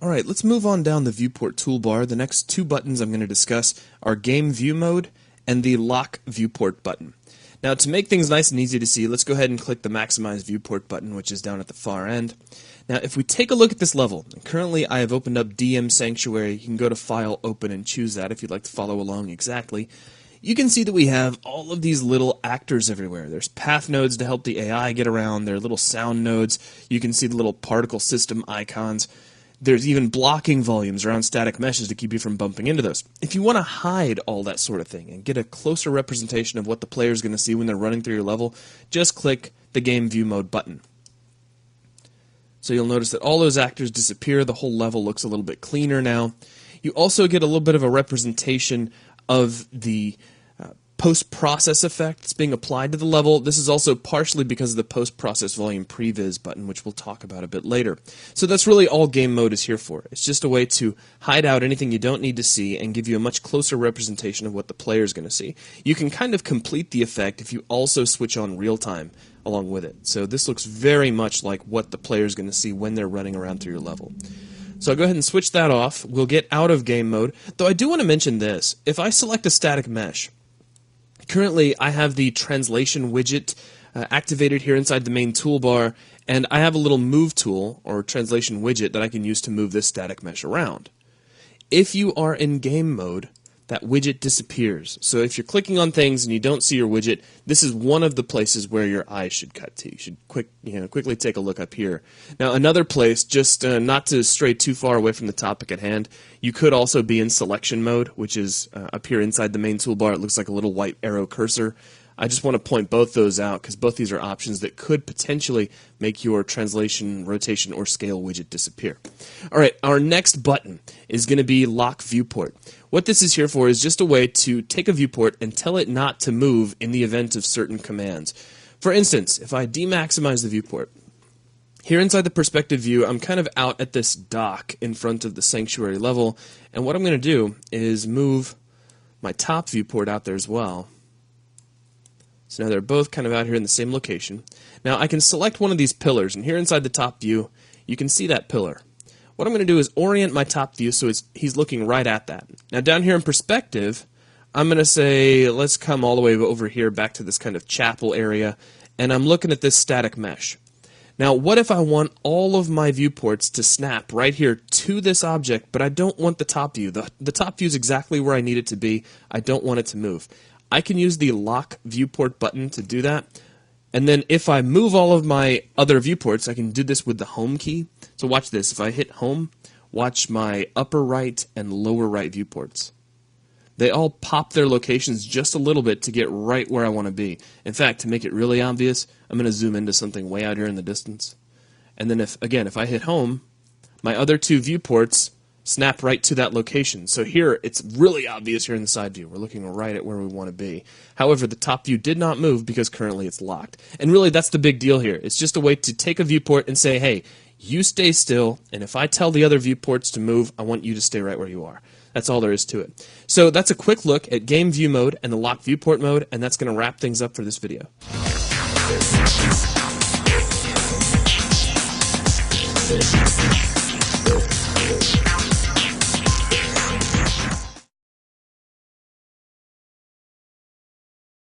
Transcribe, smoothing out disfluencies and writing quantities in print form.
Alright, let's move on down the viewport toolbar. The next two buttons I'm going to discuss are GameView mode and the LockViewport button. Now, to make things nice and easy to see, let's go ahead and click the Maximize Viewport button, which is down at the far end. Now, if we take a look at this level, currently I have opened up DM Sanctuary. You can go to File, Open, and choose that if you'd like to follow along exactly. You can see that we have all of these little actors everywhere. There's path nodes to help the AI get around. There are little sound nodes. You can see the little particle system icons. There's even blocking volumes around static meshes to keep you from bumping into those. If you want to hide all that sort of thing and get a closer representation of what the player is going to see when they're running through your level, just click the Game View Mode button. So you'll notice that all those actors disappear. The whole level looks a little bit cleaner now. You also get a little bit of a representation of the post-process effect that's being applied to the level. This is also partially because of the post-process volume previs button, which we'll talk about a bit later. So that's really all game mode is here for. It's just a way to hide out anything you don't need to see and give you a much closer representation of what the player is going to see. You can kind of complete the effect if you also switch on real time along with it. So this looks very much like what the player is going to see when they're running around through your level. So I'll go ahead and switch that off. We'll get out of game mode, though I do want to mention this. If I select a static mesh, currently, I have the translation widget activated here inside the main toolbar, and I have a little move tool, or translation widget, that I can use to move this static mesh around. If you are in game mode, that widget disappears. So if you're clicking on things and you don't see your widget, this is one of the places where your eyes should cut to. You should quickly take a look up here. Now, another place, just not to stray too far away from the topic at hand, you could also be in selection mode, which is up here inside the main toolbar. It looks like a little white arrow cursor. I just want to point both those out because both these are options that could potentially make your translation, rotation, or scale widget disappear. Alright, our next button is going to be Lock Viewport. What this is here for is just a way to take a viewport and tell it not to move in the event of certain commands. For instance, if I demaximize the viewport, here inside the perspective view, I'm kind of out at this dock in front of the sanctuary level, and what I'm going to do is move my top viewport out there as well. So now they're both kind of out here in the same location. Now I can select one of these pillars, and here inside the top view, you can see that pillar. What I'm going to do is orient my top view so he's looking right at that. Now down here in perspective, I'm going to say, let's come all the way over here back to this kind of chapel area, and I'm looking at this static mesh. Now, what if I want all of my viewports to snap right here to this object, but I don't want the top view? The top view is exactly where I need it to be. I don't want it to move. I can use the Lock Viewport button to do that. And then if I move all of my other viewports, I can do this with the home key. So watch this. If I hit home, watch my upper right and lower right viewports. They all pop their locations just a little bit to get right where I want to be. In fact, to make it really obvious, I'm going to zoom into something way out here in the distance. And then if I hit home, my other two viewports snap right to that location. So here, it's really obvious here in the side view. We're looking right at where we want to be. However, the top view did not move because currently it's locked. And really, that's the big deal here. It's just a way to take a viewport and say, hey, you stay still, and if I tell the other viewports to move, I want you to stay right where you are. That's all there is to it. So that's a quick look at Game View mode and the Lock Viewport mode, and that's going to wrap things up for this video.